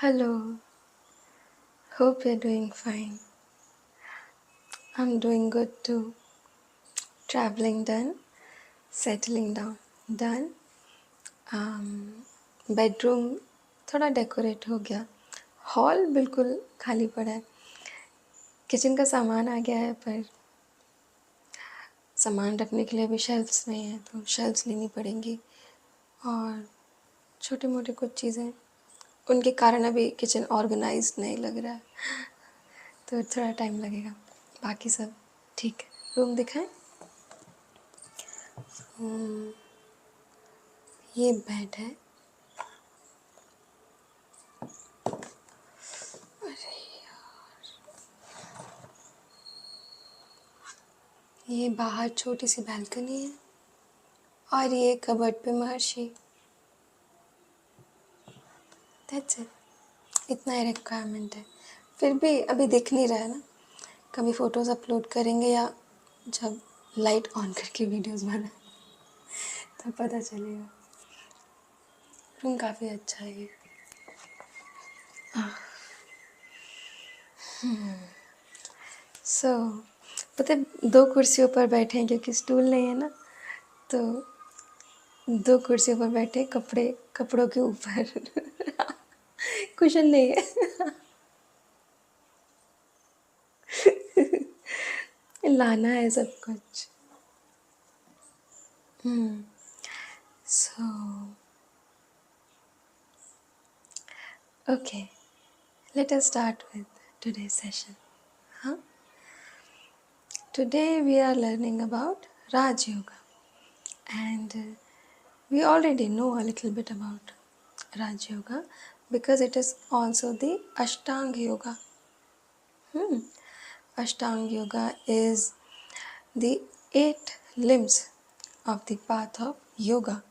Hello, hope you're doing fine. I'm doing good too. Traveling done, settling down done. Bedroom थोड़ा decorate हो गया. Hall बिल्कुल खाली पड़ा है. किचन का सामान आ गया है पर सामान रखने के लिए अभी शेल्फ्स नहीं है तो शेल्फ्स लेनी पड़ेंगी. और छोटे मोटे कुछ चीज़ें उनके कारण अभी किचन ऑर्गेनाइज्ड नहीं लग रहा है तो थोड़ा टाइम लगेगा. बाकी सब ठीक है. रूम दिखाएं. ये बेड है. ये बाहर छोटी सी बालकनी है और ये कबर्ड पे महर्षि. That's it. इतना ही रिक्वायरमेंट है. फिर भी अभी दिख नहीं रहा है ना. कभी फ़ोटोज़ अपलोड करेंगे या जब लाइट ऑन करके वीडियोस बनाए तब पता चलेगा. रूम काफ़ी अच्छा है ये. सो पता है, दो कुर्सियों पर बैठे हैं क्योंकि स्टूल नहीं है ना. तो दो कुर्सियों पर बैठे, कपड़ों के ऊपर कुशन नहीं है. लाना है सब कुछ. So, okay, let us start with today's session. Huh? Today we are learning about Raj Yoga, and we already know a little bit about Raj Yoga because it is also the Ashtanga Yoga. Ashtanga Yoga is the 8 limbs of the path of yoga.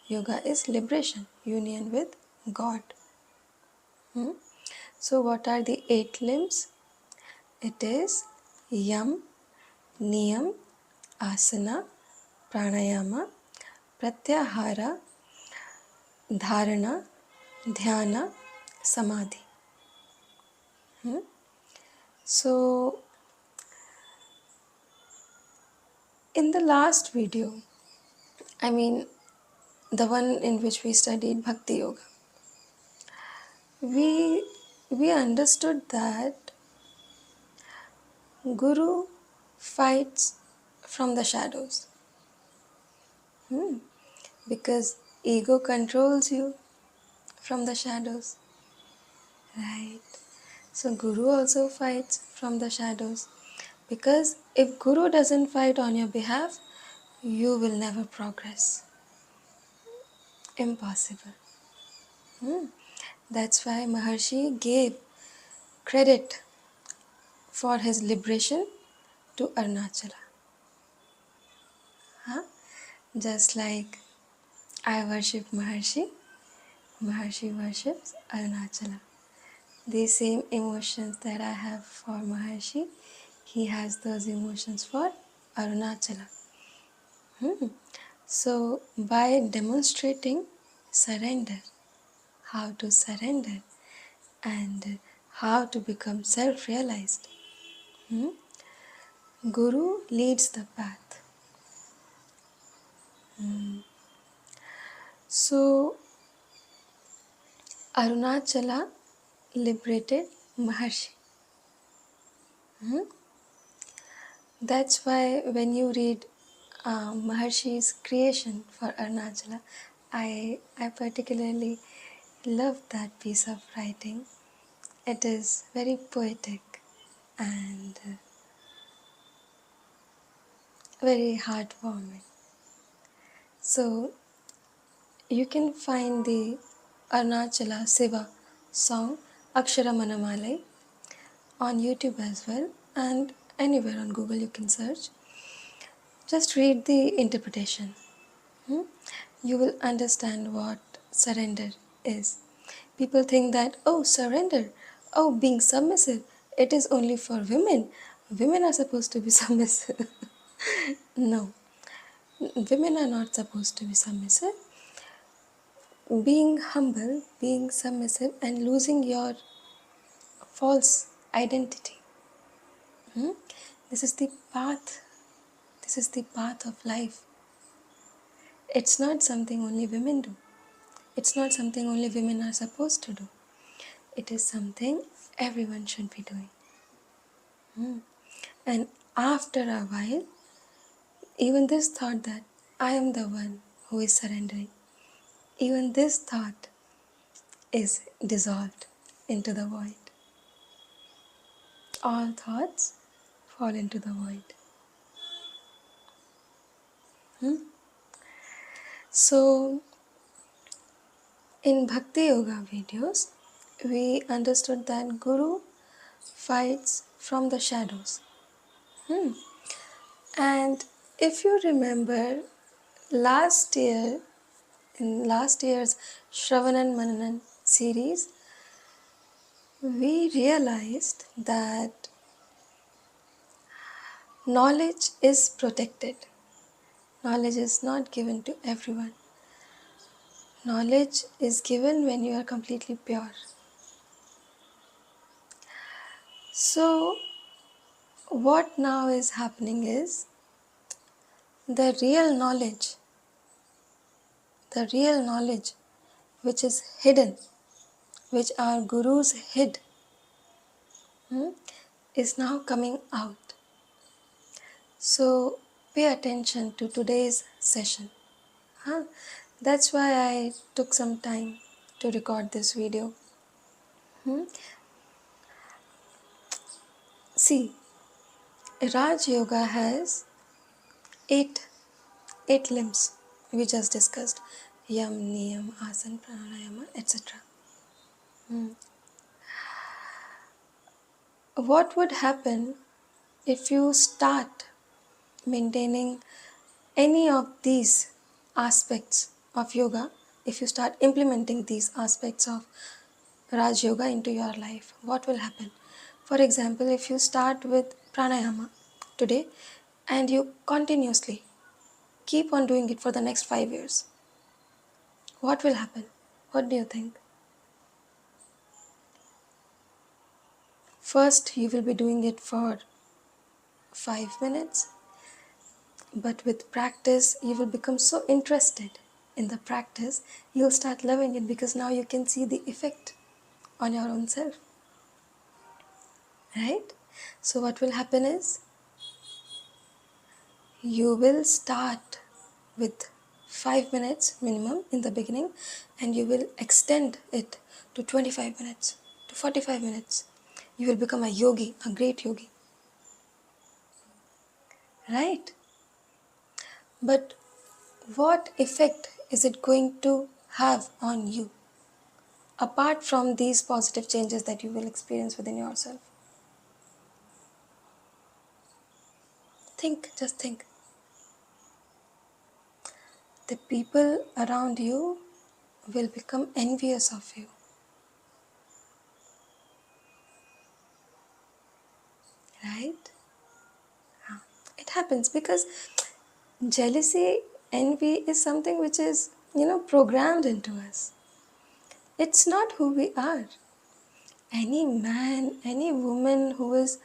Yoga is liberation, union with God. So, what are the 8 limbs? It is Yam, Niyam, Asana, Pranayama, Pratyahara, Dharana, Dhyana, Samadhi. So, in the last video, the one in which we studied Bhakti Yoga, we understood that Guru fights from the shadows. Because ego controls you from the shadows, right? So Guru also fights from the shadows, because if Guru doesn't fight on your behalf, you will never progress. Impossible. That's why Maharshi gave credit for his liberation to Arunachala. Just like I worship Maharshi, Maharshi worships Arunachala. The same emotions that I have for Maharshi, he has those emotions for Arunachala. So, by demonstrating surrender, how to surrender and how to become self-realized, Guru leads the path. So, Arunachala liberated Maharshi. That's why when you read Maharshi's creation for Arunachala, I particularly love that piece of writing. It is very poetic and very heartwarming. So you can find the Arunachala Siva song Akshara Manamalai on YouTube as well, and anywhere on Google you can search. Just read the interpretation. You will understand what surrender is. People think that, oh, surrender, oh, being submissive, it is only for women. Women are supposed to be submissive. No, women are not supposed to be submissive. being humble, being submissive, and losing your false identity. Hmm? This is the path. This is the path of life. It's not something only women do. It's not something only women are supposed to do. It is something everyone should be doing. And after a while, even this thought that I am the one who is surrendering, even this thought is dissolved into the void. All thoughts fall into the void. So, in Bhakti Yoga videos, we understood that Guru fights from the shadows. And if you remember, last year, in last year's Shravanan Mananan series, we realized that knowledge is protected. Knowledge is not given to everyone. Knowledge is given when you are completely pure. So, what now is happening is the real knowledge which is hidden, which our gurus hid, is now coming out. So, pay attention to today's session. That's why I took some time to record this video. See, Raj Yoga has eight limbs we just discussed: Yam, Niyam, Asan, Pranayama, etc. What would happen if you start maintaining any of these aspects of yoga, if you start implementing these aspects of Raj Yoga into your life? What will happen? For example, if you start with pranayama today and you continuously keep on doing it for the next 5 years, what will happen? What do you think? First, you will be doing it for 5 minutes, but with practice, you will become so interested in the practice, you'll start loving it because now you can see the effect on your own self. Right? So, what will happen is you will start with 5 minutes minimum in the beginning, and you will extend it to 25 minutes, to 45 minutes. You will become a yogi, a great yogi. Right? But what effect is it going to have on you apart from these positive changes that you will experience within yourself? Think, just think. The people around you will become envious of you. Right? It happens because jealousy, envy is something which is, programmed into us. It's not who we are. Any man, any woman who is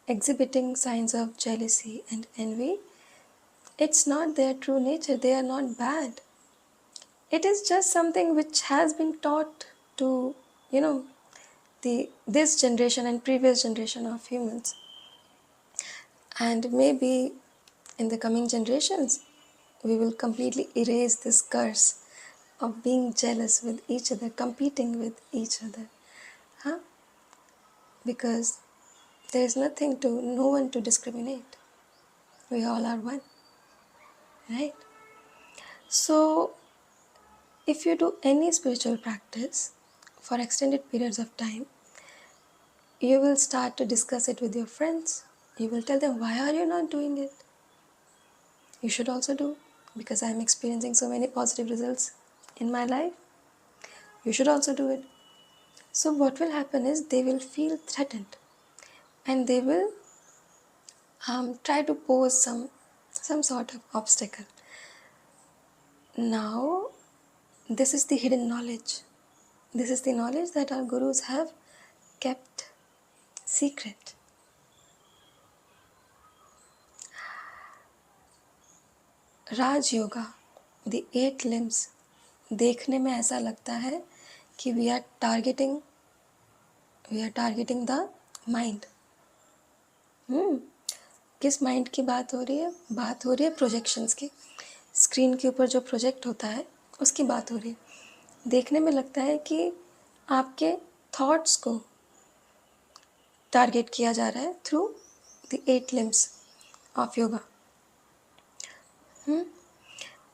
exhibiting signs of jealousy and envy, it's not their true nature. They are not bad. It is just something which has been taught to, this generation and previous generation of humans. And maybe in the coming generations, we will completely erase this curse of being jealous with each other, competing with each other. Because there is no one to discriminate. We all are one. Right? So, if you do any spiritual practice for extended periods of time, you will start to discuss it with your friends. You will tell them, why are you not doing it? You should also do, because I am experiencing so many positive results in my life. You should also do it. So what will happen is they will feel threatened, and they will try to pose some sort of obstacle. Now, This is the hidden knowledge. This is the knowledge that our gurus have kept secret. Raj yoga, the 8 limbs, देखने में ऐसा लगता है कि we are targeting the mind. किस mind की बात हो रही है? बात हो रही है प्रोजेक्शंस की. स्क्रीन के ऊपर जो प्रोजेक्ट होता है उसकी बात हो रही है. देखने में लगता है कि आपके थॉट्स को टारगेट किया जा रहा है through the 8 limbs of yoga.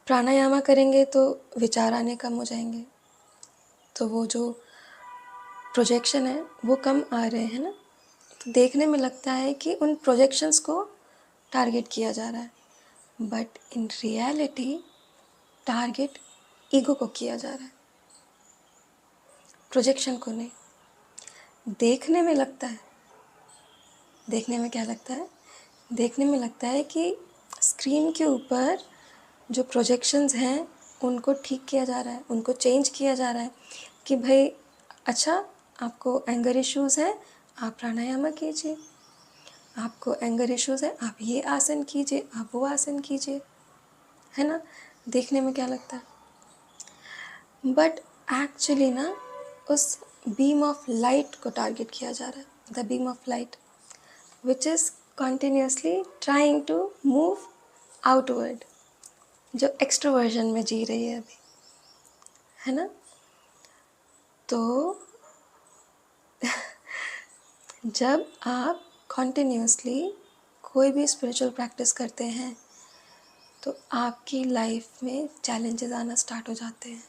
प्राणायामा करेंगे तो विचार आने कम हो जाएंगे, तो वो जो प्रोजेक्शन है वो कम आ रहे हैं ना. तो देखने में लगता है कि उन प्रोजेक्शंस को टारगेट किया जा रहा है, but in reality target ego को किया जा रहा है, प्रोजेक्शन को नहीं. देखने में लगता है, देखने में क्या लगता है? देखने में लगता है कि स्क्रीन के ऊपर जो प्रोजेक्शंस हैं उनको ठीक किया जा रहा है, उनको चेंज किया जा रहा है कि भाई अच्छा आपको एंगर इश्यूज़ है, आप प्राणायाम कीजिए. आपको एंगर इश्यूज़ है, आप ये आसन कीजिए, आप वो आसन कीजिए, है ना. देखने में क्या लगता है, बट एक्चुअली ना उस बीम ऑफ लाइट को टारगेट किया जा रहा है. The beam of light which is continuously trying to move outward, जो एक्सट्रोवर्जन में जी रही है अभी, है ना. तो जब आप कंटिन्यूसली कोई भी स्पिरिचुअल प्रैक्टिस करते हैं तो आपकी लाइफ में चैलेंजेस आना स्टार्ट हो जाते हैं.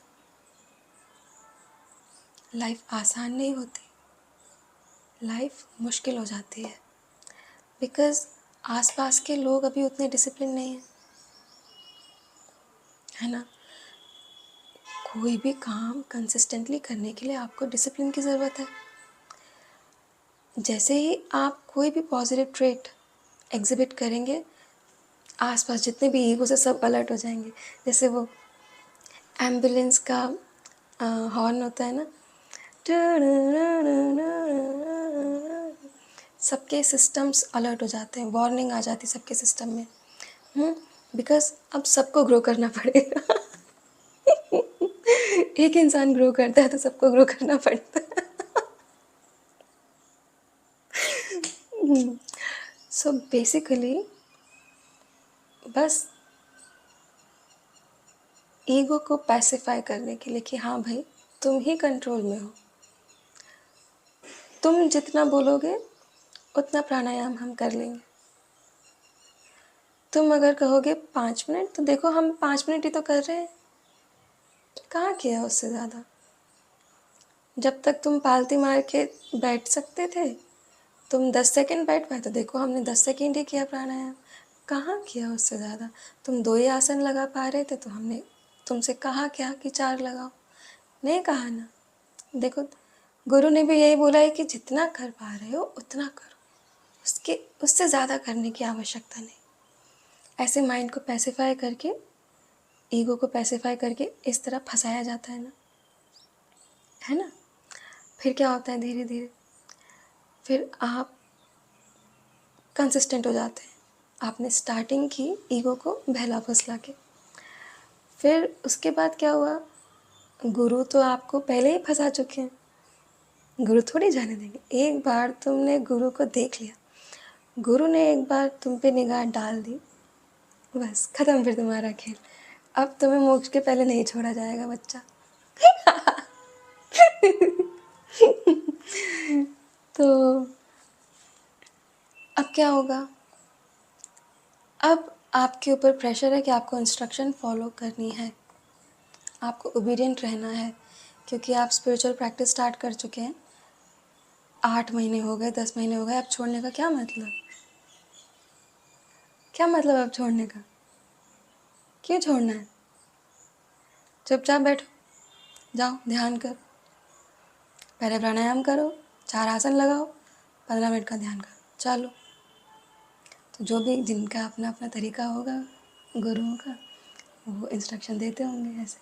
लाइफ आसान नहीं होती, लाइफ मुश्किल हो जाती है, बिकॉज़ आसपास के लोग अभी उतने डिसिप्लिन नहीं हैं, है ना. कोई भी काम कंसिस्टेंटली करने के लिए आपको डिसिप्लिन की ज़रूरत है. जैसे ही आप कोई भी पॉजिटिव ट्रेट एग्जिबिट करेंगे, आसपास जितने भी ईगो से सब अलर्ट हो जाएंगे. जैसे वो एम्बुलेंस का हॉर्न होता है ना, सबके सिस्टम्स अलर्ट हो जाते हैं, वार्निंग आ जाती है सबके सिस्टम में. बिकॉज अब सबको ग्रो करना पड़ेगा. एक इंसान ग्रो करता है तो सबको ग्रो करना पड़ता है. सो बेसिकली बस ईगो को पैसिफाई करने के लिए कि हाँ भाई तुम ही कंट्रोल में हो, तुम जितना बोलोगे उतना प्राणायाम हम कर लेंगे. तुम अगर कहोगे 5 मिनट तो देखो हम 5 मिनट ही तो कर रहे हैं, कहाँ किया उससे ज़्यादा. जब तक तुम पालती मार के बैठ सकते थे, तुम 10 सेकंड बैठ पाए तो देखो हमने 10 सेकंड ही किया प्राणायाम, कहाँ किया उससे ज़्यादा. तुम 2 ही आसन लगा पा रहे थे तो हमने तुमसे कहा क्या कि 4 लगाओ, नहीं कहा ना. देखो गुरु ने भी यही बोला है कि जितना कर पा रहे हो उतना करो, उससे ज़्यादा करने की आवश्यकता नहीं. ऐसे माइंड को पैसिफाई करके, ईगो को पैसिफाई करके इस तरह फंसाया जाता है ना, है ना. फिर क्या होता है, धीरे धीरे फिर आप कंसिस्टेंट हो जाते हैं. आपने स्टार्टिंग की ईगो को बहला फुसला के, फिर उसके बाद क्या हुआ, गुरु तो आपको पहले ही फंसा चुके हैं, गुरु थोड़ी जाने देंगे. एक बार तुमने गुरु को देख लिया, गुरु ने एक बार तुम पे निगाह डाल दी, बस ख़त्म फिर तुम्हारा खेल. अब तुम्हें मोक्ष के पहले नहीं छोड़ा जाएगा बच्चा. तो अब क्या होगा, अब आपके ऊपर प्रेशर है कि आपको इंस्ट्रक्शन फॉलो करनी है, आपको ओबीडिएंट रहना है, क्योंकि आप स्पिरिचुअल प्रैक्टिस स्टार्ट कर चुके हैं. 8 महीने हो गए, 10 महीने हो गए, अब छोड़ने का क्या मतलब, क्या मतलब अब छोड़ने का, क्यों छोड़ना है. चुपचाप बैठो, जाओ ध्यान करो, पहले प्राणायाम करो, 4 आसन लगाओ, 15 मिनट का ध्यान करो, चलो. तो जो भी जिनका अपना अपना तरीका होगा गुरुओं का, वो इंस्ट्रक्शन देते होंगे ऐसे.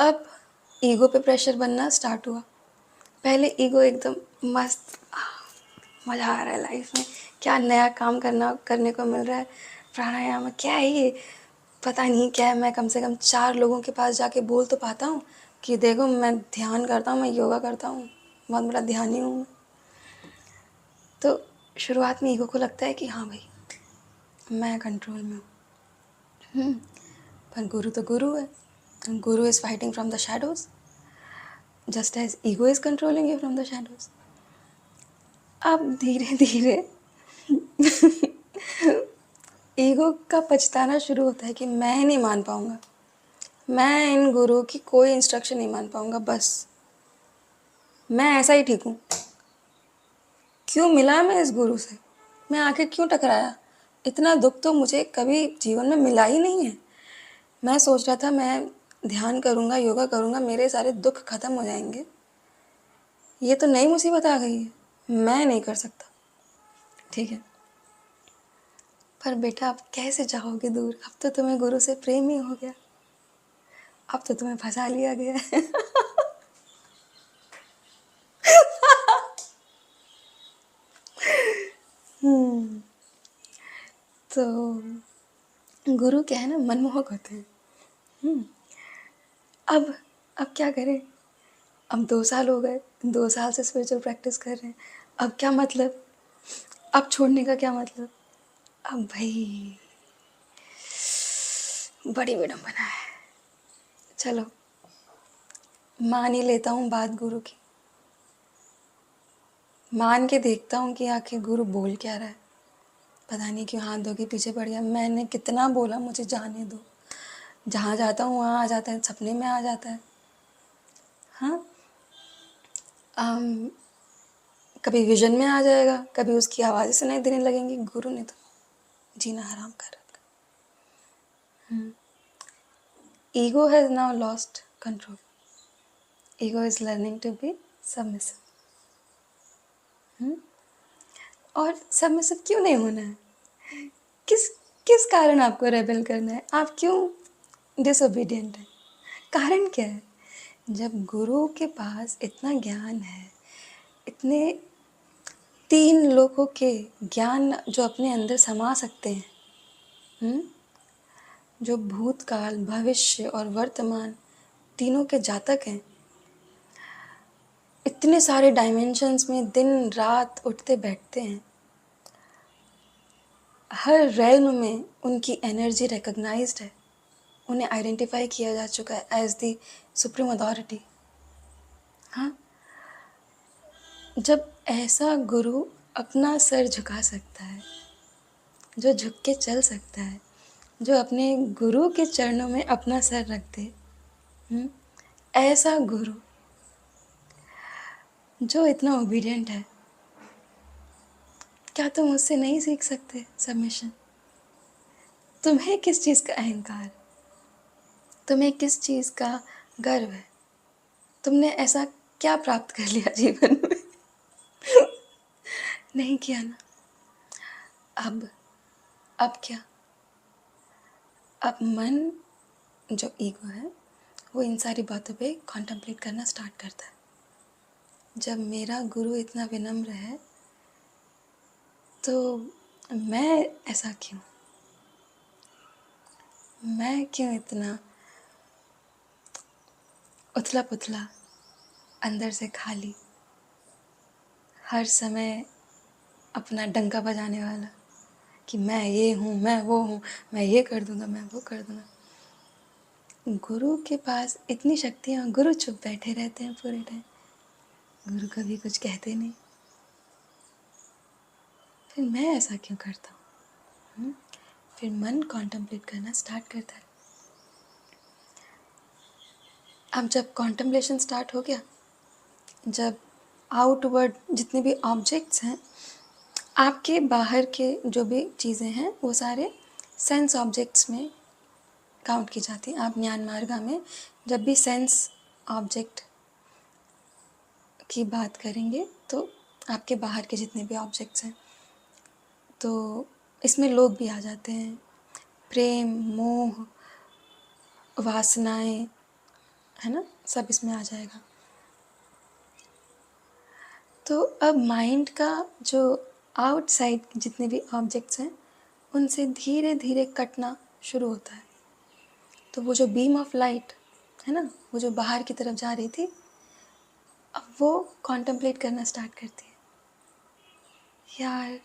अब ईगो पे प्रेशर बनना स्टार्ट हुआ। पहले ईगो एकदम मस्त, मज़ा आ रहा है लाइफ में, क्या नया काम करने को मिल रहा है, प्राणायाम क्या है ये, पता नहीं क्या है। मैं कम से कम 4 लोगों के पास जाके बोल तो पाता हूँ कि देखो मैं ध्यान करता हूँ, मैं योगा करता हूँ, बहुत बड़ा ध्यानी हूँ मैं। तो शुरुआत में ईगो को लगता है कि हाँ भाई मैं कंट्रोल में हूँ। पर गुरु तो गुरु है, guru is fighting from the shadows just as ego is controlling you from the shadows. अब धीरे धीरे ईगो का पछताना शुरू होता है कि मैं नहीं मान पाऊँगा, मैं इन गुरु की कोई इंस्ट्रक्शन नहीं मान पाऊँगा, बस मैं ऐसा ही ठीक हूँ। क्यों मिला मैं इस गुरु से, मैं आखिर क्यों टकराया, इतना दुख तो मुझे कभी जीवन में मिला ही नहीं है। मैं सोच रहा था मैं ध्यान करूँगा, योगा करूँगा, मेरे सारे दुख खत्म हो जाएंगे, ये तो नई मुसीबत आ गई है, मैं नहीं कर सकता। ठीक है, पर बेटा अब कैसे जाओगे दूर, अब तो तुम्हें गुरु से प्रेम ही हो गया, अब तो तुम्हें फंसा लिया गया है। तो गुरु क्या है ना, मनमोहक होते हैं। अब अब क्या करें, अब 2 साल हो गए, 2 साल से स्पिरिचुअल प्रैक्टिस कर रहे हैं, अब क्या मतलब, अब छोड़ने का क्या मतलब। अब भाई बड़ी विडम्बना है। चलो मान ही लेता हूँ बात गुरु की, मान के देखता हूँ कि आखिर गुरु बोल क्या रहा है। पता नहीं क्यों हाथ धो के पीछे पड़ गया, मैंने कितना बोला मुझे जाने दो, जहाँ जाता हूँ वहाँ आ जाता है, सपने में आ जाता है। हाँ, कभी विजन में आ जाएगा, कभी उसकी आवाज़ें सुनाई देने लगेंगी। गुरु ने तो जीना हराम कर रखा। Ego has now lost control, ego is learning to be submissive. और सबमिसिव क्यों नहीं होना है, किस किस कारण आपको रेबेल करना है, आप क्यों डिसोबीडियंट हैं, कारण क्या है। जब गुरु के पास इतना ज्ञान है, इतने 3 लोगों के ज्ञान जो अपने अंदर समा सकते हैं, जो भूतकाल, भविष्य और वर्तमान तीनों के जातक हैं, इतने सारे डायमेंशंस में दिन रात उठते बैठते हैं, हर रेल्म में उनकी एनर्जी रिकग्नाइज्ड है, उन्हें आइडेंटिफाई किया जा चुका है एज द सुप्रीम अथॉरिटी। हाँ, जब ऐसा गुरु अपना सर झुका सकता है, जो झुक के चल सकता है, जो अपने गुरु के चरणों में अपना सर रख दे, ऐसा गुरु जो इतना ओबीडियंट है, क्या तुम उससे नहीं सीख सकते सबमिशन। तुम्हें किस चीज़ का अहंकार, तुम्हें किस चीज़ का गर्व है, तुमने ऐसा क्या प्राप्त कर लिया जीवन में। नहीं किया ना। अब क्या, अब मन जो ईगो है वो इन सारी बातों पे कॉन्टम्पलेट करना स्टार्ट करता है। जब मेरा गुरु इतना विनम्र है तो मैं ऐसा क्यों, मैं क्यों इतना उथला पुथला, अंदर से खाली, हर समय अपना डंका बजाने वाला कि मैं ये हूँ, मैं वो हूँ, मैं ये कर दूँगा, मैं वो कर दूँगा। गुरु के पास इतनी शक्तियाँ, गुरु चुप बैठे रहते हैं पूरे टाइम, गुरु कभी कुछ कहते नहीं। फिर मैं ऐसा क्यों करता हूँ। फिर मन कॉन्टम्पलेट करना स्टार्ट करता है। अब जब कॉन्टम्पलेशन स्टार्ट हो गया, जब आउटवर्ड जितने भी ऑब्जेक्ट्स हैं, आपके बाहर के जो भी चीज़ें हैं वो सारे सेंस ऑब्जेक्ट्स में काउंट की जाती हैं। आप ज्ञान मार्गा में जब भी सेंस ऑब्जेक्ट की बात करेंगे तो आपके बाहर के जितने भी ऑब्जेक्ट्स हैं, तो इसमें लोग भी आ जाते हैं, प्रेम, मोह, वासनाएं, है ना, सब इसमें आ जाएगा। तो अब माइंड का जो आउटसाइड जितने भी ऑब्जेक्ट्स हैं उनसे धीरे धीरे कटना शुरू होता है। तो वो जो बीम ऑफ लाइट है ना, वो जो बाहर की तरफ जा रही थी, अब वो कॉन्टम्पलेट करना स्टार्ट करती है, यार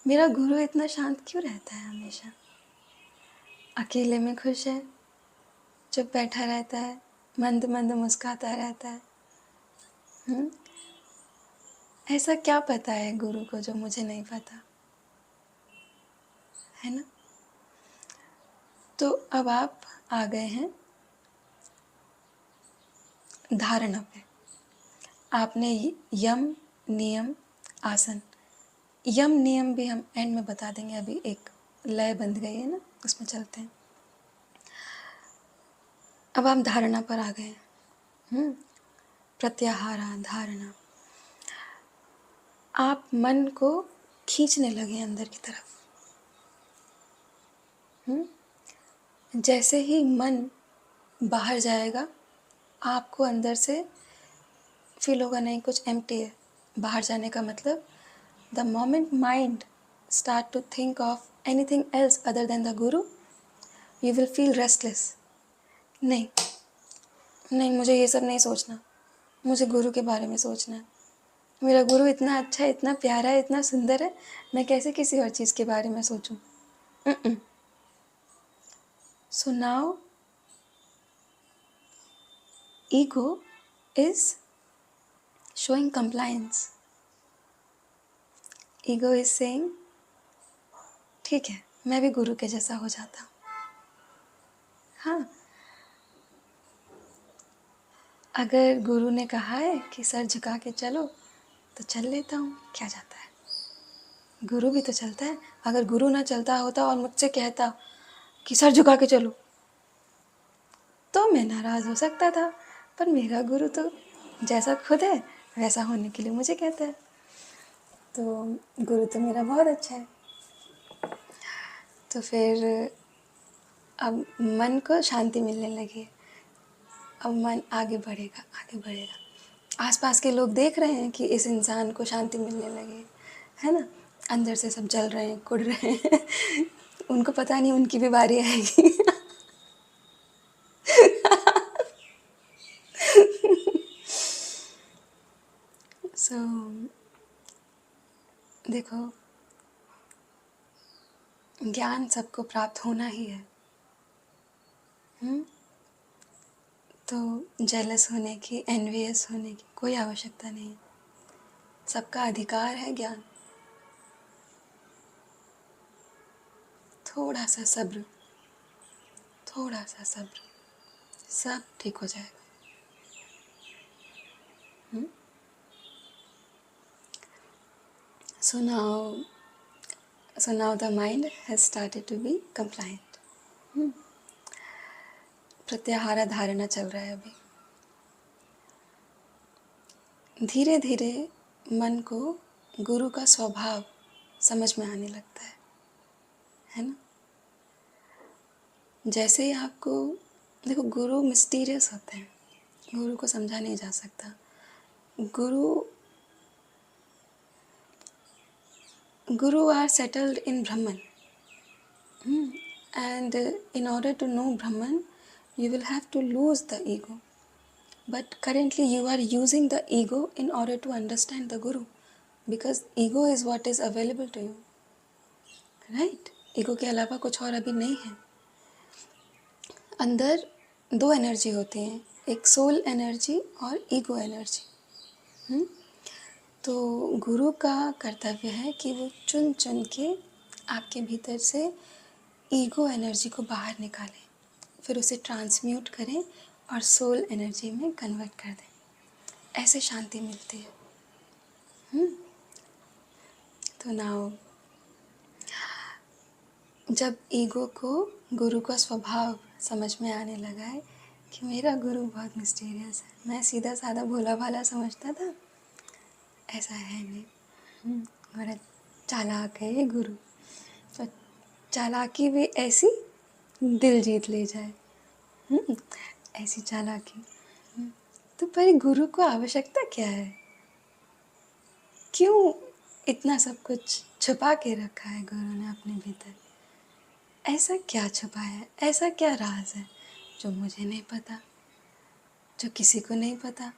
मेरा गुरु इतना शांत क्यों रहता है, हमेशा अकेले में खुश है, चुप बैठा रहता है, मंद मंद मुस्कुराता रहता है। ऐसा क्या पता है गुरु को जो मुझे नहीं पता, है ना। तो अब आप आ गए हैं धारणा पे। आपने यम नियम आसन, यम नियम भी हम एंड में बता देंगे, अभी एक लय बंध गई है ना, उसमें चलते हैं। अब आप धारणा पर आ गए हैं, प्रत्याहारा धारणा। आप मन को खींचने लगे अंदर की तरफ। जैसे ही मन बाहर जाएगा आपको अंदर से फील होगा नहीं, कुछ एम्प्टी है। बाहर जाने का मतलब the moment mind start to think of anything else other than the guru, you will feel restless. नहीं नहीं, मुझे ये सब नहीं सोचना, मुझे गुरु के बारे में सोचना है। मेरा गुरु इतना अच्छा है, इतना प्यारा है, इतना सुंदर है, मैं कैसे किसी और चीज़ के बारे में सोचूं। So now ego is showing compliance. ego is saying ठीक है, मैं भी गुरु के जैसा हो जाता हूँ। हाँ, अगर गुरु ने कहा है कि सर झुका के चलो तो चल लेता हूँ, क्या जाता है, गुरु भी तो चलता है। अगर गुरु ना चलता होता और मुझसे कहता कि सर झुका के चलो तो मैं नाराज़ हो सकता था, पर मेरा गुरु तो जैसा खुद है वैसा होने के लिए मुझे कहता है, तो गुरु तो मेरा बहुत अच्छा है। तो फिर अब मन को शांति मिलने लगी, अब मन आगे बढ़ेगा, आगे बढ़ेगा। आसपास के लोग देख रहे हैं कि इस इंसान को शांति मिलने लगी है ना, अंदर से सब जल रहे हैं, कुड़ रहे हैं उनको पता नहीं उनकी भी बारी आएगी सो देखो, ज्ञान सबको प्राप्त होना ही है। तो जेलस होने की, एनवियस होने की कोई आवश्यकता नहीं है, सबका अधिकार है ज्ञान। थोड़ा सा सब्र, थोड़ा सा सब्र, सब ठीक हो जाएगा। So now the mind has started to be compliant. Pratyahara धारणा चल रहा है अभी। धीरे धीरे मन को गुरु का स्वभाव समझ में आने लगता है ना। जैसे ही आपको देखो, गुरु मिस्टीरियस होते हैं, गुरु को समझा नहीं जा सकता। Guru are settled in Brahman, and in order to know Brahman, you will have to lose the ego. But currently you are using the ego in order to understand the Guru, because ego is what is available to you, right? ego के अलावा कुछ और अभी नहीं है। अंदर दो energy होती हैं, एक सोल एनर्जी और ईगो एनर्जी। तो गुरु का कर्तव्य है कि वो चुन चुन के आपके भीतर से ईगो एनर्जी को बाहर निकालें, फिर उसे ट्रांसम्यूट करें और सोल एनर्जी में कन्वर्ट कर दें। ऐसे शांति मिलती है। तो नाउ जब ईगो को गुरु का स्वभाव समझ में आने लगा है कि मेरा गुरु बहुत मिस्टीरियस है, मैं सीधा साधा भोला भाला समझता था, ऐसा है नहीं, बड़ा चालाक है ये गुरु। तो चालाकी भी ऐसी दिल जीत ले जाए, ऐसी चालाकी। तो पर गुरु को आवश्यकता क्या है? क्यों इतना सब कुछ छुपा के रखा है गुरु ने अपने भीतर? ऐसा क्या छुपा है, ऐसा क्या राज है जो मुझे नहीं पता, जो किसी को नहीं पता?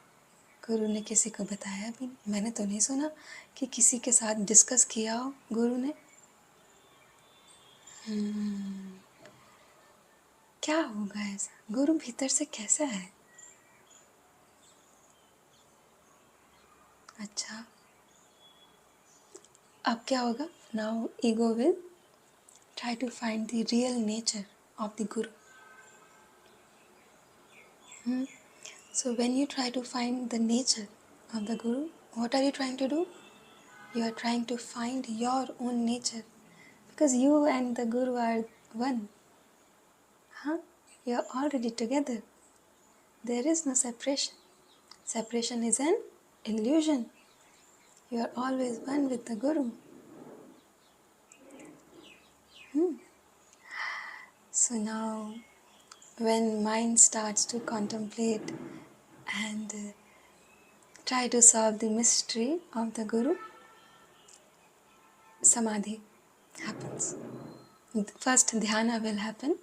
गुरु ने किसी को बताया भी नहीं। मैंने तो नहीं सुना कि किसी के साथ डिस्कस किया हो गुरु ने। क्या होगा ऐसा? गुरु भीतर से कैसा है? अच्छा, अब क्या होगा? Now ego will try to find the real nature of the guru. So when you try to find the nature of the guru, what are you trying to do? You are trying to find your own nature, because you and the guru are one. You are already together. There is no separation. Separation is an illusion. You are always one with the guru. So now when mind starts to contemplate and try to solve the mystery of the guru, samadhi happens. First dhyana will happen,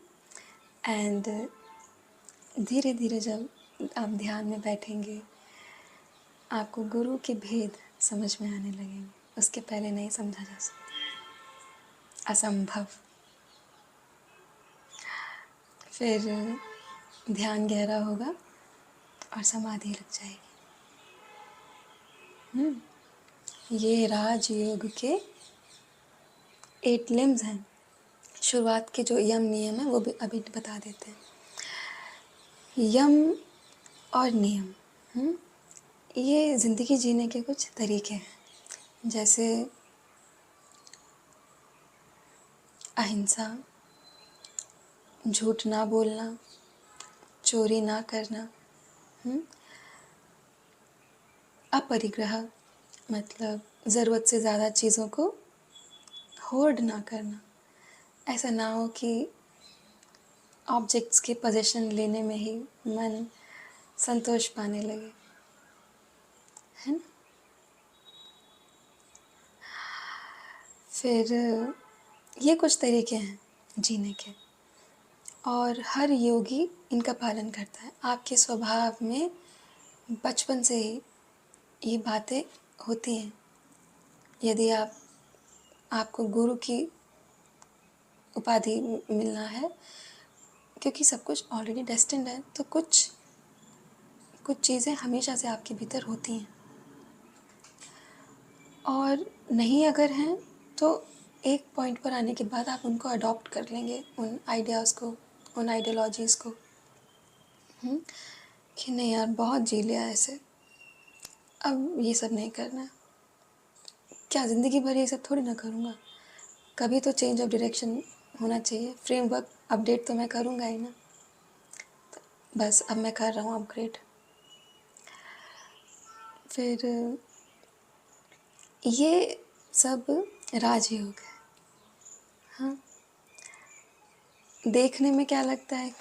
and धीरे धीरे जब आप ध्यान में बैठेंगे आपको गुरु के भेद समझ में आने लगेंगे। उसके पहले नहीं समझा जा सकता, असंभव। फिर ध्यान गहरा होगा और समाधि लग जाएगी। ये राजयोग के 8 लिम्स हैं। शुरुआत के जो यम नियम है वो भी अभी बता देते हैं। यम और नियम, ये ज़िंदगी जीने के कुछ तरीके हैं, जैसे अहिंसा, झूठ ना बोलना, चोरी ना करना, अपरिग्रह मतलब ज़रूरत से ज़्यादा चीज़ों को होर्ड ना करना। ऐसा ना हो कि ऑब्जेक्ट्स के पोजीशन लेने में ही मन संतोष पाने लगे, है ना। फिर ये कुछ तरीके हैं जीने के, और हर योगी इनका पालन करता है। आपके स्वभाव में बचपन से ही ये बातें होती हैं। यदि आपको गुरु की उपाधि मिलना है, क्योंकि सब कुछ ऑलरेडी डेस्टिन्ड है, तो कुछ चीज़ें हमेशा से आपके भीतर होती हैं, और नहीं अगर हैं तो एक पॉइंट पर आने के बाद आप उनको अडॉप्ट कर लेंगे, उन आइडियाज़ को, उन आइडियोलॉजीज़ को, कि नहीं यार बहुत जी लिया ऐसे, अब ये सब नहीं करना। क्या ज़िंदगी भर ये सब थोड़ी ना करूँगा, कभी तो चेंज ऑफ डायरेक्शन होना चाहिए। फ्रेमवर्क अपडेट तो मैं करूँगा ही ना, तो बस अब मैं कर रहा हूँ अपग्रेड। फिर ये सब राजयोग है। हाँ, देखने में क्या लगता है,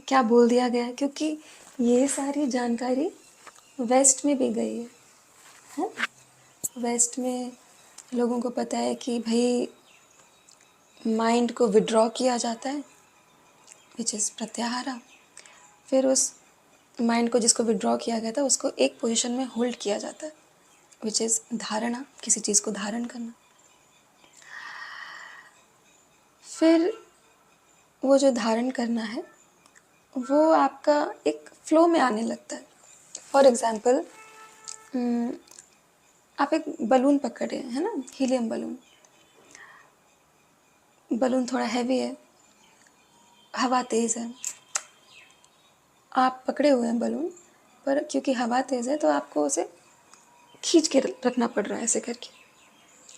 क्या बोल दिया गया है, क्योंकि ये सारी जानकारी वेस्ट में भी गई है, हाँ? वेस्ट में लोगों को पता है कि भाई माइंड को विड्रॉ किया जाता है, विच इज़ प्रत्याहारा। फिर उस माइंड को जिसको विड्रॉ किया गया था उसको एक पोजीशन में होल्ड किया जाता है, विच इज़ धारणा, किसी चीज़ को धारण करना। फिर वो जो धारण करना है वो आपका एक फ्लो में आने लगता है। फॉर एग्ज़ाम्पल, आप एक बलून पकड़े हैं ना, हीलियम बलून। बलून थोड़ा हैवी है, हवा तेज़ है, आप पकड़े हुए हैं बलून पर, क्योंकि हवा तेज़ है तो आपको उसे खींच के रखना पड़ रहा है ऐसे करके।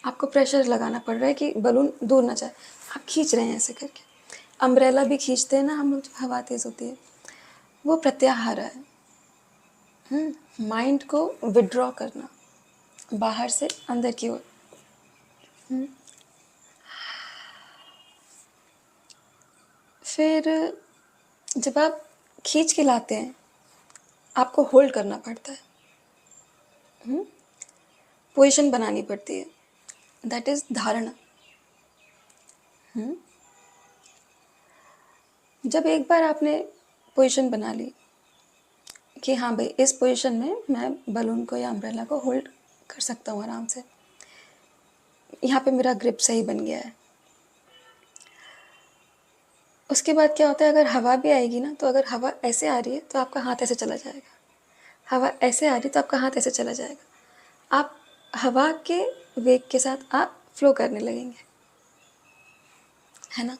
आपको प्रेशर लगाना पड़ रहा है कि बलून दूर ना जाए, आप खींच रहे हैं ऐसे करके। अम्ब्रेला भी खींचते हैं ना हम लोग जब हवा तेज़ होती है, वो प्रत्याहार है। माइंड को विड्रॉ करना बाहर से अंदर की ओर। फिर जब आप खींच के लाते हैं, आपको होल्ड करना पड़ता है, पोजीशन बनानी पड़ती है, दैट इज़ धारणा। जब एक बार आपने पोजीशन बना ली कि हाँ भाई, इस पोजीशन में मैं बलून को या अम्ब्रेला को होल्ड कर सकता हूँ आराम से, यहाँ पे मेरा ग्रिप सही बन गया है, उसके बाद क्या होता है, अगर हवा भी आएगी ना, तो अगर हवा ऐसे आ रही है तो आपका हाथ ऐसे चला जाएगा, हवा ऐसे आ रही है तो आपका हाथ ऐसे चला जाएगा, आप हवा के वेग के साथ आप फ्लो करने लगेंगे, है ना।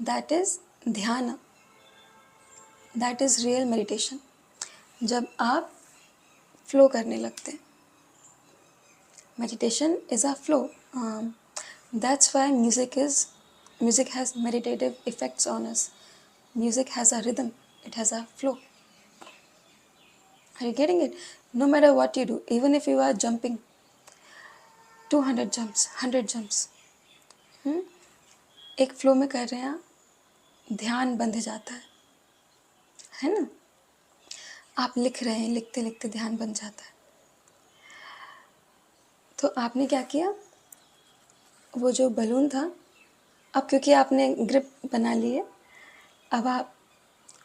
दैट इज़ ध्यान, दैट इज़ रियल मेडिटेशन। जब आप फ्लो करने लगते हैं, meditation is a flow. That's why music has meditative effects on us. Music has a rhythm, it has a flow. Are you getting it? No matter what you do, even if you are jumping 200 jumps, 100 jumps, एक flow में कर रहे हैं, ध्यान बंध जाता है ना। आप लिख रहे हैं, लिखते लिखते ध्यान बन जाता है। तो आपने क्या किया, वो जो बलून था, अब क्योंकि आपने ग्रिप बना ली है, अब आप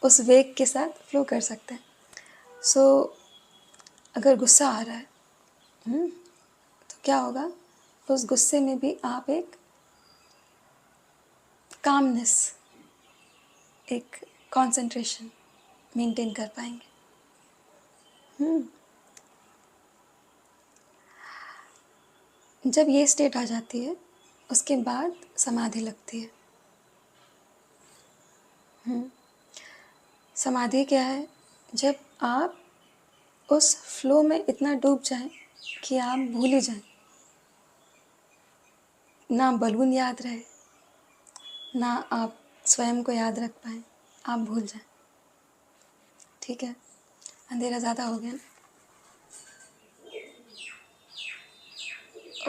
उस वेग के साथ फ्लो कर सकते हैं। सो अगर गुस्सा आ रहा है तो क्या होगा, उस गुस्से में भी आप एक कामनेस, एक कंसंट्रेशन मेंटेन कर पाएंगे। जब ये स्टेट आ जाती है, उसके बाद समाधि लगती है। समाधि क्या है, जब आप उस फ्लो में इतना डूब जाएं कि आप भूल ही जाएं, ना बलून याद रहे, ना आप स्वयं को याद रख पाएँ, आप भूल जाएं। ठीक है, अंधेरा ज़्यादा हो गया ना।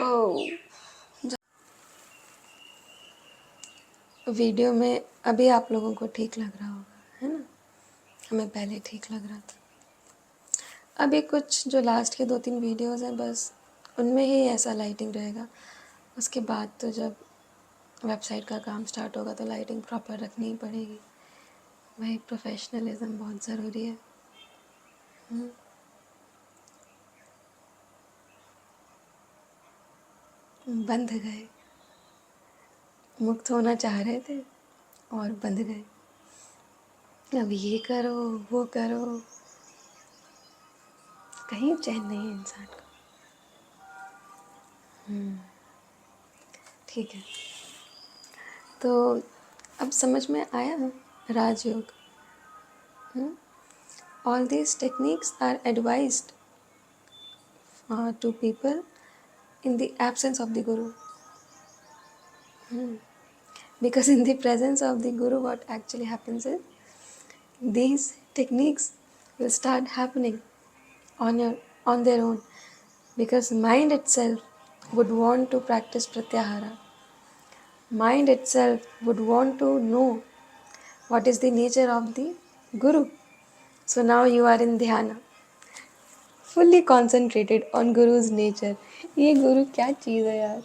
ओह, वीडियो में अभी आप लोगों को ठीक लग रहा होगा, है ना। हमें पहले ठीक लग रहा था। अभी कुछ जो लास्ट के 2-3 वीडियोज़ हैं, बस उनमें ही ऐसा लाइटिंग रहेगा। उसके बाद तो जब वेबसाइट का काम स्टार्ट होगा तो लाइटिंग प्रॉपर रखनी ही पड़ेगी। भाई, प्रोफेशनलिज्म बहुत ज़रूरी है। बंध गए, मुक्त होना चाह रहे थे और बंध गए। अब ये करो, वो करो, कहीं चैन नहीं है इंसान को। ठीक है, तो अब समझ में आया राजयोग। All these techniques are advised to people in the absence of the Guru. Because in the presence of the Guru, what actually happens is these techniques will start happening on their own, because mind itself would want to practice pratyahara. Mind itself would want to know what is the nature of the Guru. So now you are in dhyana, fully concentrated on Guru's nature. ये गुरु क्या चीज़ है यार,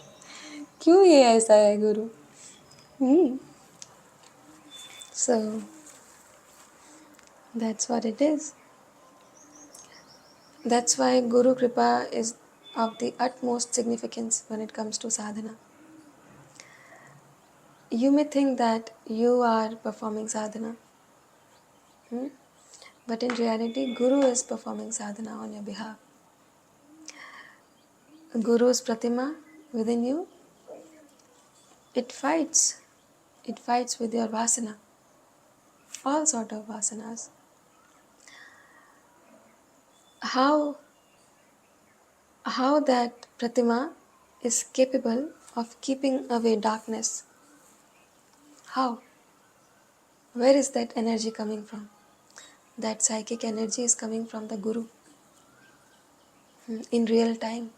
क्यों ये ऐसा है गुरु। So that's what it is. That's why Guru Kripa is of the utmost significance when it comes to sadhana. You may think that you are performing sadhana, but in reality, Guru is performing sadhana on your behalf. Guru's pratima within you, it fights with your vasana, all sort of vasanas. How that pratima is capable of keeping away darkness. How? Where is that energy coming from? That psychic energy is coming from the Guru in real time.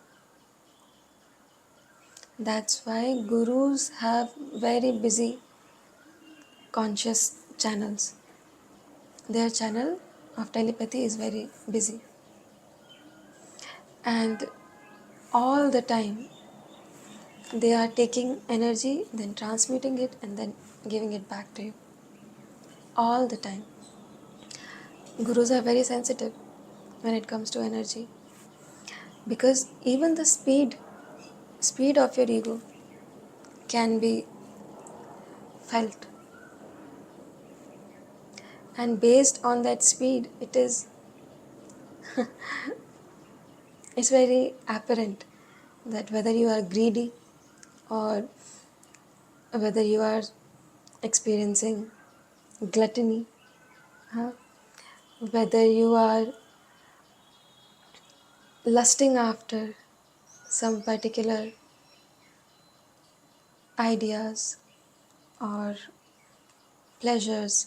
That's why Gurus have very busy conscious channels. their channel of telepathy is very busy, and all the time they are taking energy, then transmuting it, and then giving it back to you. All the time. Gurus are very sensitive when it comes to energy, because even the speed of your ego can be felt, and based on that speed it's very apparent that whether you are greedy or whether you are experiencing gluttony, huh? Whether you are lusting after some particular ideas or pleasures,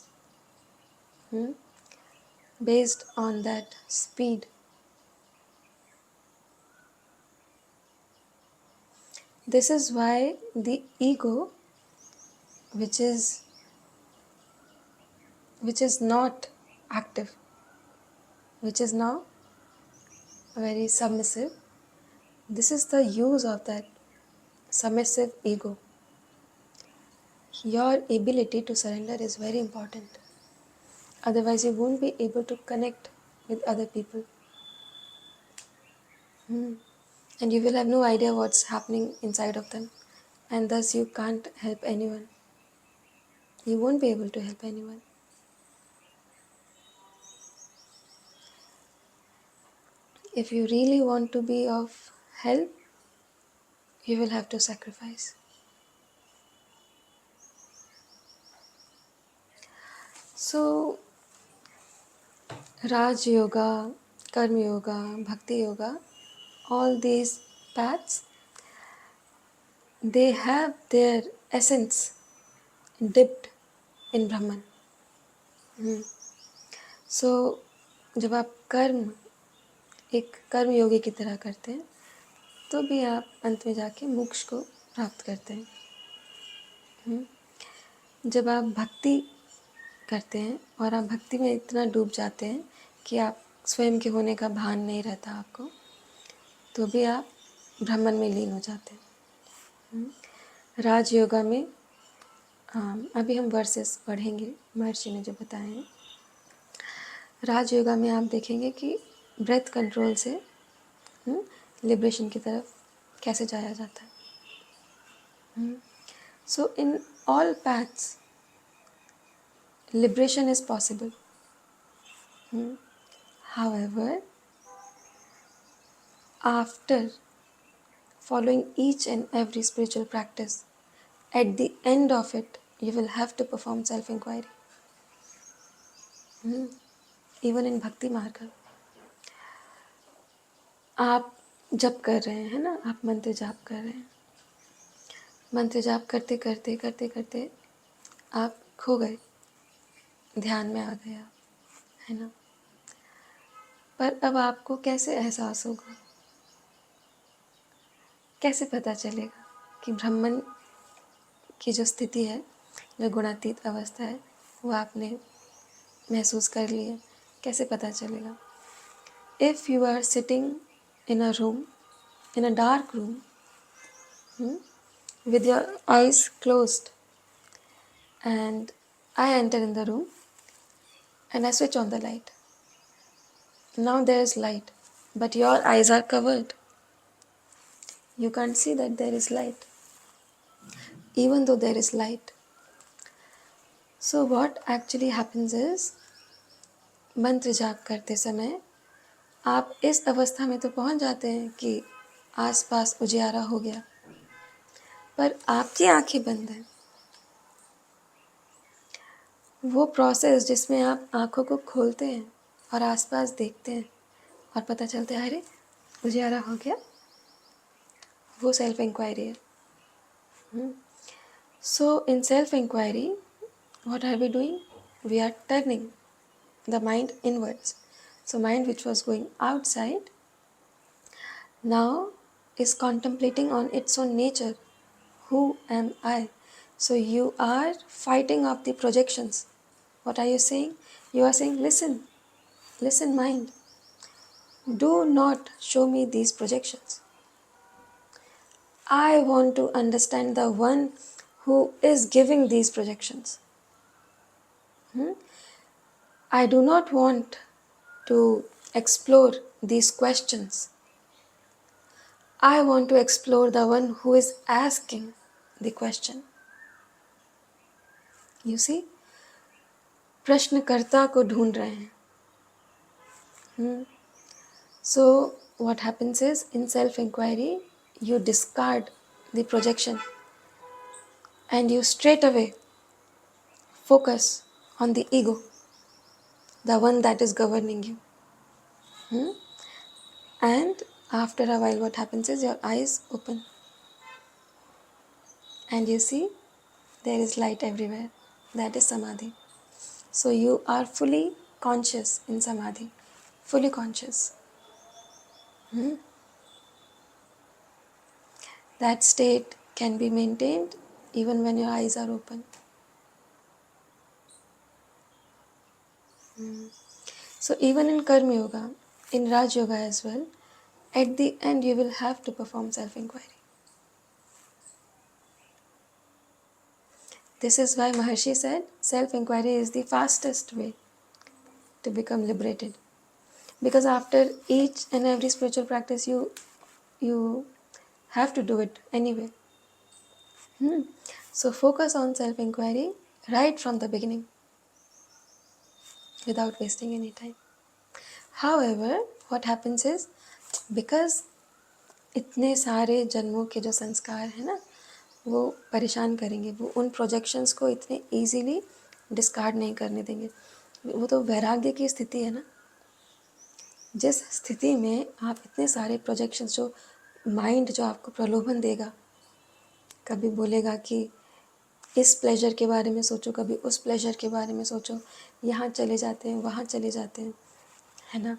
hmm, based on that speed. This is why the ego, which is not active, which is now very submissive, this is the use of that submissive ego. Your ability to surrender is very important. Otherwise, you won't be able to connect with other people. And you will have no idea what's happening inside of them. And thus, you can't help anyone. You won't be able to help anyone. If you really want to be of help, you will have to sacrifice. So, Raj Yoga, Karma Yoga, Bhakti Yoga, all these paths, they have their essence dipped in Brahman. So, जब आप कर्म एक कर्म योगी की तरह करते हैं, तो भी आप अंत में जाके मोक्ष को प्राप्त करते हैं। जब आप भक्ति करते हैं और आप भक्ति में इतना डूब जाते हैं कि आप स्वयं के होने का भान नहीं रहता आपको, तो भी आप ब्रह्मन में लीन हो जाते हैं। राजयोगा में अभी हम वर्सेस पढ़ेंगे, महर्षि ने जो बताए हैं। राजयोगा में आप देखेंगे कि ब्रेथ कंट्रोल से लिबरेशन की तरफ कैसे जाया जाता है। So in all paths, liberation is possible. However, after following each and every spiritual practice, at the end of it, you will have to perform self-inquiry. Even in Bhakti Marga. आप जप कर रहे हैं ना, आप मंत्र जाप कर रहे हैं। मंत्र जाप करते करते करते करते आप खो गए, ध्यान में आ गए आप, है ना। पर अब आपको कैसे एहसास होगा, कैसे पता चलेगा कि ब्रह्मन की जो स्थिति है, जो गुणातीत अवस्था है, वो आपने महसूस कर ली है? कैसे पता चलेगा? If you are sitting in a room, in a dark room, with your eyes closed, and I enter in the room and I switch on the light. Now there is light, but your eyes are covered. You can't see that there is light, even though there is light. So what actually happens is, मंत्र जाप करते समय आप इस अवस्था में तो पहुंच जाते हैं कि आसपास उजियारा हो गया, पर आपकी आंखें बंद हैं। वो प्रोसेस जिसमें आप आंखों को खोलते हैं और आसपास देखते हैं और पता चलता है अरे उजियारा हो गया, वो सेल्फ इंक्वायरी है। So in self inquiry what are we doing? We are turning the mind inwards. So mind which was going outside now is contemplating on its own nature. Who am I? So you are fighting off the projections. What are you saying? You are saying, listen mind, do not show me these projections. I want to understand the one who is giving these projections. I do not want to explore these questions. I want to explore the one who is asking the question. You see, प्रश्नकर्ता को ढूंढ रहे हैं. So what happens is, in self-inquiry, you discard the projection and you straight away focus on the ego, the one that is governing you. And after a while, what happens is your eyes open and you see there is light everywhere. That is samadhi. So you are fully conscious in samadhi, fully conscious. That state can be maintained even when your eyes are open. So even in Karma Yoga, in Raj Yoga as well, at the end you will have to perform self-inquiry. This is why Maharshi said self-inquiry is the fastest way to become liberated. Because after each and every spiritual practice, you have to do it anyway. So focus on self-inquiry right from the beginning without wasting any time. However, what happens is, because इतने सारे जन्मों के जो संस्कार है ना, वो परेशान करेंगे, वो उन प्रोजेक्शंस को इतने इजीली डिस्कार्ड नहीं करने देंगे. वो तो वैराग्य की स्थिति है ना, जिस स्थिति में आप इतने सारे प्रोजेक्शंस, जो माइंड जो आपको प्रलोभन देगा, कभी बोलेगा कि इस प्लेजर के बारे में सोचो, कभी उस प्लेजर के बारे में सोचो, यहाँ चले जाते हैं, वहाँ चले जाते हैं, है ना.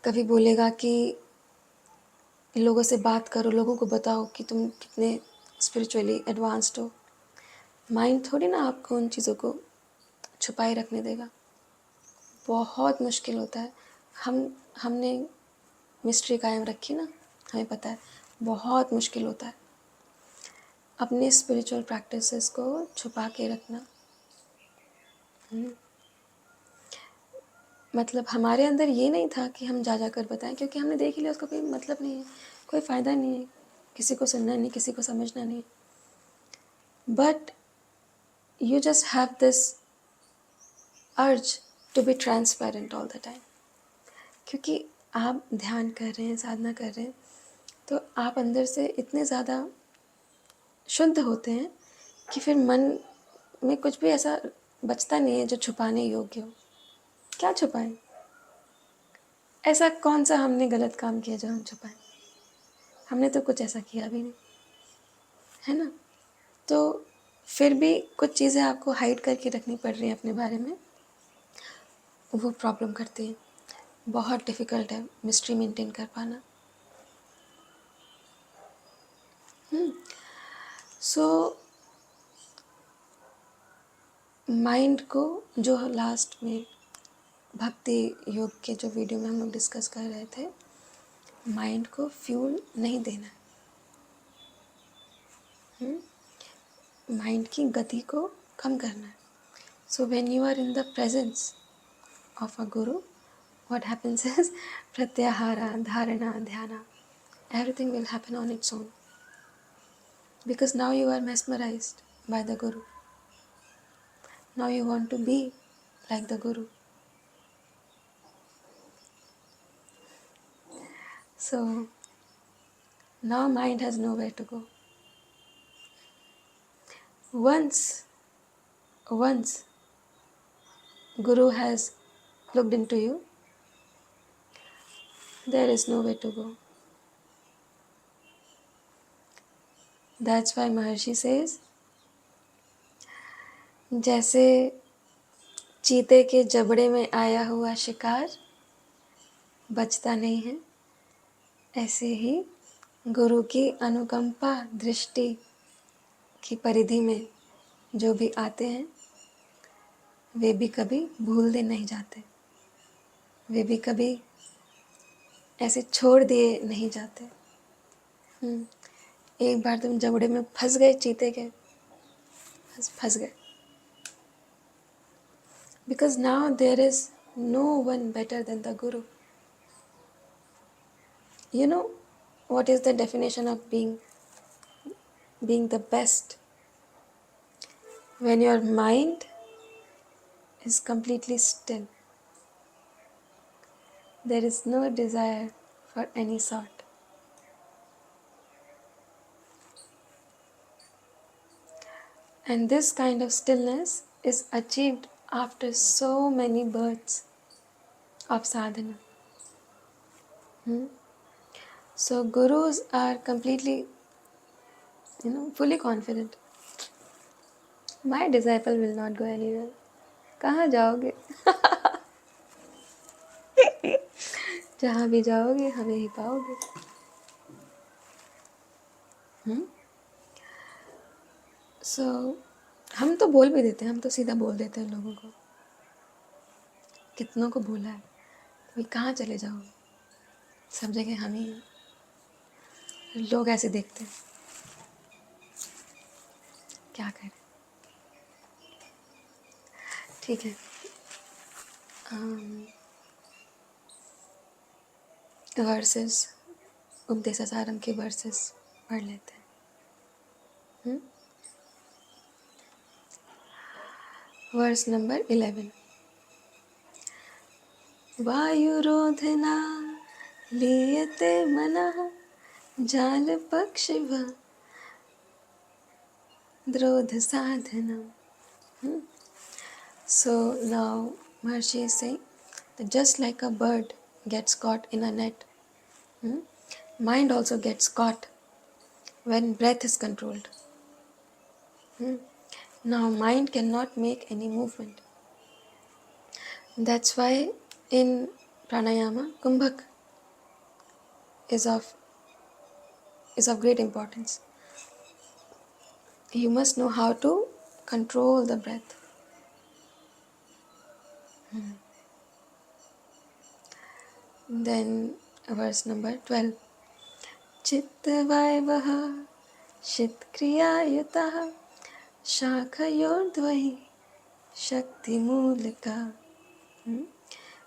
कभी बोलेगा कि लोगों से बात करो, लोगों को बताओ कि तुम कितने स्पिरिचुअली एडवांस्ड हो. माइंड थोड़ी ना आपको उन चीज़ों को छुपाए रखने देगा. बहुत मुश्किल होता है. हमने मिस्ट्री कायम रखी ना, हमें पता है बहुत मुश्किल होता है अपने स्पिरिचुअल प्रैक्टिसेस को छुपा के रखना. मतलब हमारे अंदर ये नहीं था कि हम जा कर बताएं, क्योंकि हमने देख लिया उसका कोई मतलब नहीं है, कोई फ़ायदा नहीं है, किसी को सुनना नहीं, किसी को समझना नहीं. But you just have this urge to be transparent all the time. क्योंकि आप ध्यान कर रहे हैं, साधना कर रहे हैं, तो आप अंदर से इतने ज़्यादा शुद्ध होते हैं कि फिर मन में कुछ भी ऐसा बचता नहीं है जो छुपाने योग्य हो. क्या छुपाएं? ऐसा कौन सा हमने गलत काम किया जो हम छुपाएं? हमने तो कुछ ऐसा किया भी नहीं, है ना. तो फिर भी कुछ चीज़ें आपको हाइड करके रखनी पड़ रही हैं अपने बारे में, वो प्रॉब्लम करती हैं. बहुत डिफ़िकल्ट है मिस्ट्री मेंटेन कर पाना. सो माइंड को, जो लास्ट में भक्ति योग के जो वीडियो में हम लोग डिस्कस कर रहे थे, माइंड को फ्यूल नहीं देना है, माइंड की गति को कम करना है. So when you are in the presence of a guru, what happens is pratyahara, धारणा, ध्याना, everything will happen on its own, because now you are mesmerized by the guru. Now you want to be like the guru. So now mind has nowhere to go. Once Guru has looked into you, there is nowhere to go. That's why Maharshi says, जैसे चीते के जबड़े में आया हुआ शिकार बचता नहीं है, ऐसे ही गुरु की अनुकंपा दृष्टि की परिधि में जो भी आते हैं, वे भी कभी भूल दे नहीं जाते, वे भी कभी ऐसे छोड़ दिए नहीं जाते। एक बार तुम जबड़े में फंस गए चीते के, फंस गए। Because now there is no one better than the guru. You know what is the definition of being the best? When your mind is completely still, there is no desire for any sort. And this kind of stillness is achieved after so many births of sadhana. So gurus are completely, fully confident. My disciple will not go anywhere. कहाँ जाओगे? जहाँ भी जाओगे हमें ही पाओगे। So हम तो बोल भी देते हैं, हम तो सीधा बोल देते हैं लोगों को। कितनों को बोला है, भाई कहाँ चले जाओ, सब जगह हम ही हैं। लोग ऐसे देखते हैं, क्या करें। ठीक है, वर्सेस उपदेशासारम के वर्सेस पढ़ लेते हैं। Verse number 11। वायुरोधना लीयते मनः जाल पक्षिव द्रोध साधनम। So now Maharshi is saying that just like a bird gets caught in a net, mind also gets caught when breath is controlled. Now mind cannot make any movement. That's why in pranayama, kumbhak is of great importance. You must know how to control the breath. Then verse number 12. Chittavaivah Shitkriyayutah Shakhayordvahi Shakti Mulika.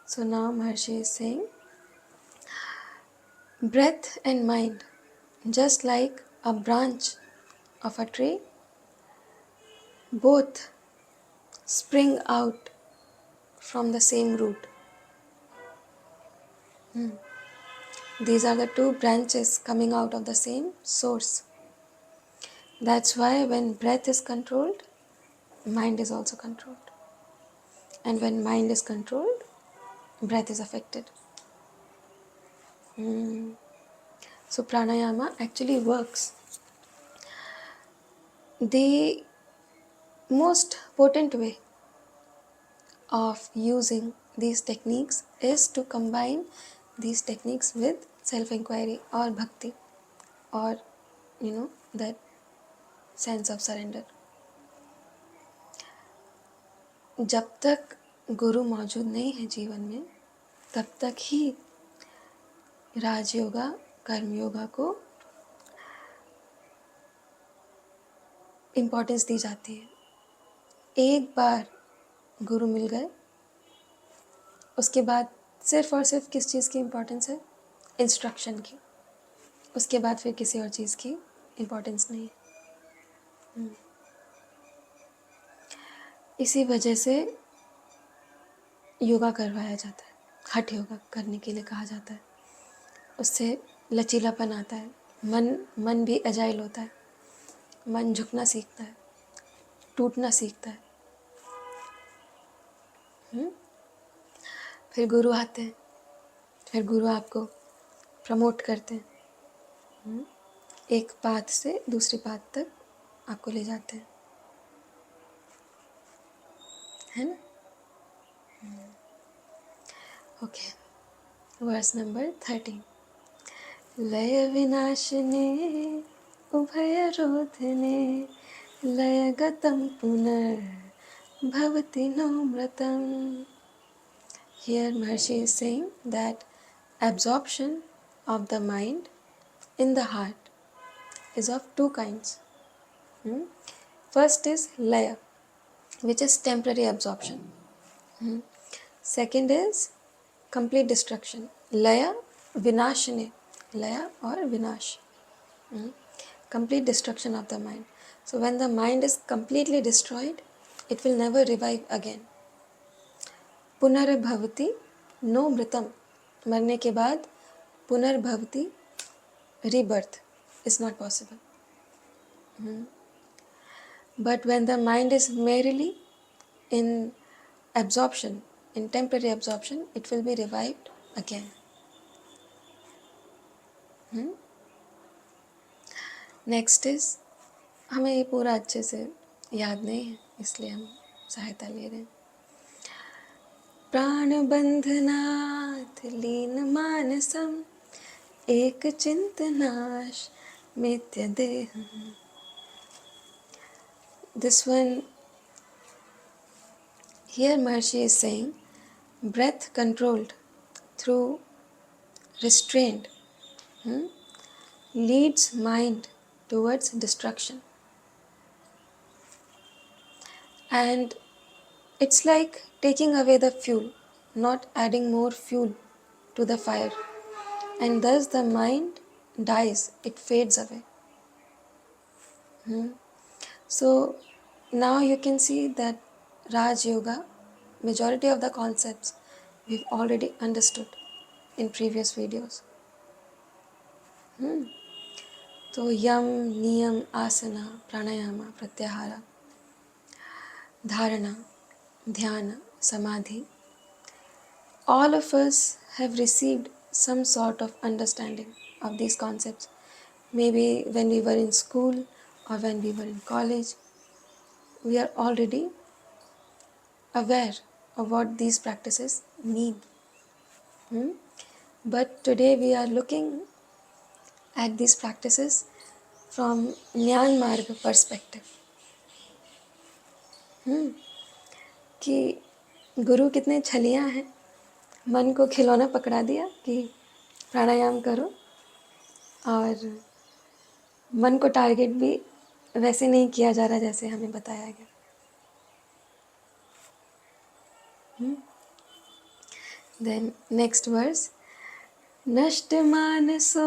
So now Maharshi is saying, breath and mind, just like a branch of a tree, both spring out from the same root. These are the two branches coming out of the same source. That's why when breath is controlled, mind is also controlled. And when mind is controlled, breath is affected. So pranayama actually works. The most potent way of using these techniques is to combine these techniques with self-inquiry or bhakti, or that sense of surrender. जब तक गुरु मौजूद नहीं है जीवन में, तब तक ही राजयोगा कर्म योगा को इम्पोर्टेंस दी जाती है। एक बार गुरु मिल गए, उसके बाद सिर्फ और सिर्फ किस चीज़ की इम्पोर्टेंस है? इंस्ट्रक्शन की। उसके बाद फिर किसी और चीज़ की इम्पोर्टेंस नहीं है। इसी वजह से योगा करवाया जाता है, हठ योगा करने के लिए कहा जाता है। उससे लचीलापन आता है, मन भी एजाइल होता है, मन झुकना सीखता है, टूटना सीखता है। फिर गुरु आते हैं, फिर गुरु आपको प्रमोट करते हैं, एक पाथ से दूसरी पाथ तक आपको ले जाते हैं, है ना? Okay, verse number 13। लय विनाशिने उभय रोधने लयगतं पुनर् bhavati no mritam. Here Maharshi is saying that absorption of the mind in the heart is of two kinds. First is laya, which is temporary absorption. Second is complete destruction. Laya, vinashane. Laya or vinash. Complete destruction of the mind. So when the mind is completely destroyed, it will never revive again. पुनर्भवति नो मृतम. मरने के बाद पुनर्भवति, rebirth is not possible. But when the mind is merely in absorption, in temporary absorption, it will be revived again. Next is, हमें ये पूरा अच्छे से याद नहीं है इसलिए हम सहायता ले रहे हैं. प्राणबंधनाथ लीन मानसम एक चिंतनाश मित्य देह. This one, here Maharshi is saying, breath controlled through restraint leads mind towards destruction. And it's like taking away the fuel, not adding more fuel to the fire. And thus the mind dies, it fades away. So now you can see that Raj Yoga, majority of the concepts we've already understood in previous videos. तो यम, नियम, आसना, प्राणायामा, pratyahara, dharana, dhyana, samadhi, all of us have received some sort of understanding of these concepts. Maybe when we were in school or when we were in college, we are already aware of what these practices mean. But today we are looking at these practices from Jnana Marga perspective. कि गुरु कितने छलियाँ हैं, मन को खिलौना पकड़ा दिया कि प्राणायाम करो, और मन को टारगेट भी वैसे नहीं किया जा रहा जैसे हमें बताया गया. Then next verse, नष्ट मानसो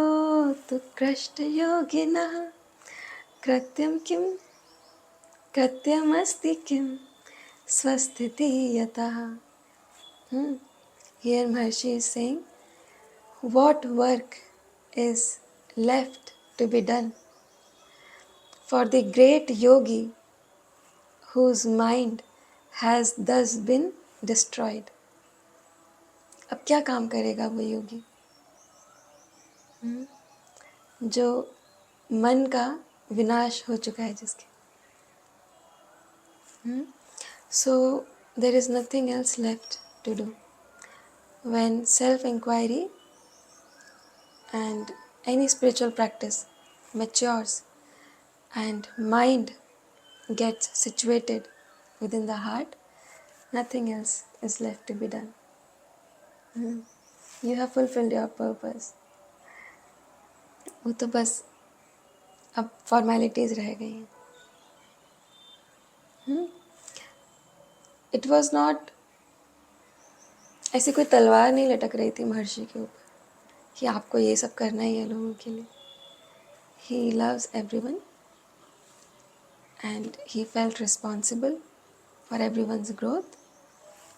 तु कृष्ट योगिनः कृत्यं किं कृत्यमस्ति किं स्वस्थिति यतः. Here Maharshi is saying, what work is left to be done for the great yogi whose mind has thus been destroyed. अब क्या काम करेगा वो योगी जो मन का विनाश हो चुका है जिसके. So there is nothing else left to do. When self-inquiry and any spiritual practice matures and mind gets situated within the heart, nothing else is left to be done. You have fulfilled your purpose. वो तो बस अब formalities रह गई हैं. It was not, ऐसी कोई तलवार नहीं लटक रही थी महर्षि के ऊपर कि आपको ये सब करना ही है लोगों के लिए. He loves everyone and he felt responsible for everyone's growth,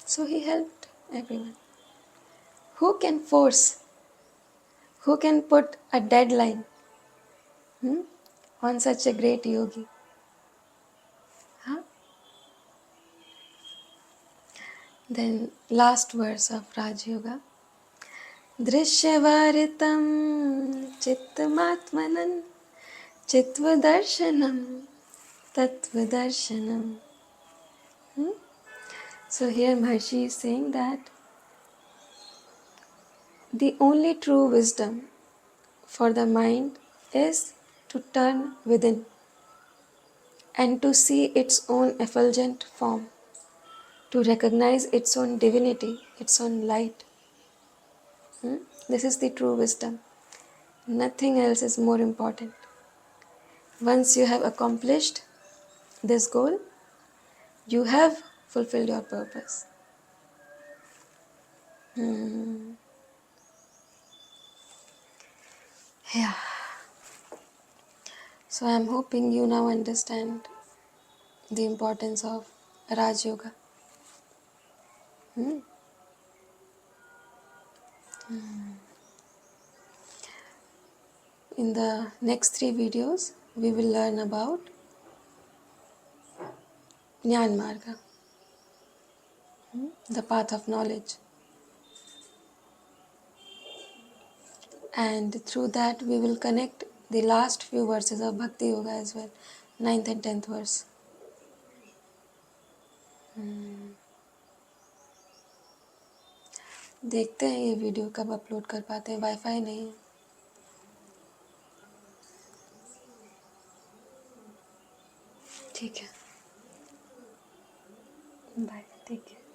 so he helped everyone. Who can force, who can put a deadline on such a great yogi? Then last verse of Raj Yoga, दृश्यवारितं चित्तमात्मनं चित्वदर्शनं तत्वदर्शनं. So here Maharshi is saying that the only true wisdom for the mind is to turn within and to see its own effulgent form. to recognize its own divinity, its own light. This is the true wisdom. Nothing else is more important. Once you have accomplished this goal, you have fulfilled your purpose. Yeah. So I'm hoping you now understand the importance of Raj Yoga. In the next 3 videos, we will learn about Jnana Marga, the path of knowledge. And through that, we will connect the last few verses of Bhakti Yoga as well, 9th and 10th verse. देखते हैं ये video कब upload कर पाते हैं, wifi नहीं है. ठीक है, बाय, टेक केयर.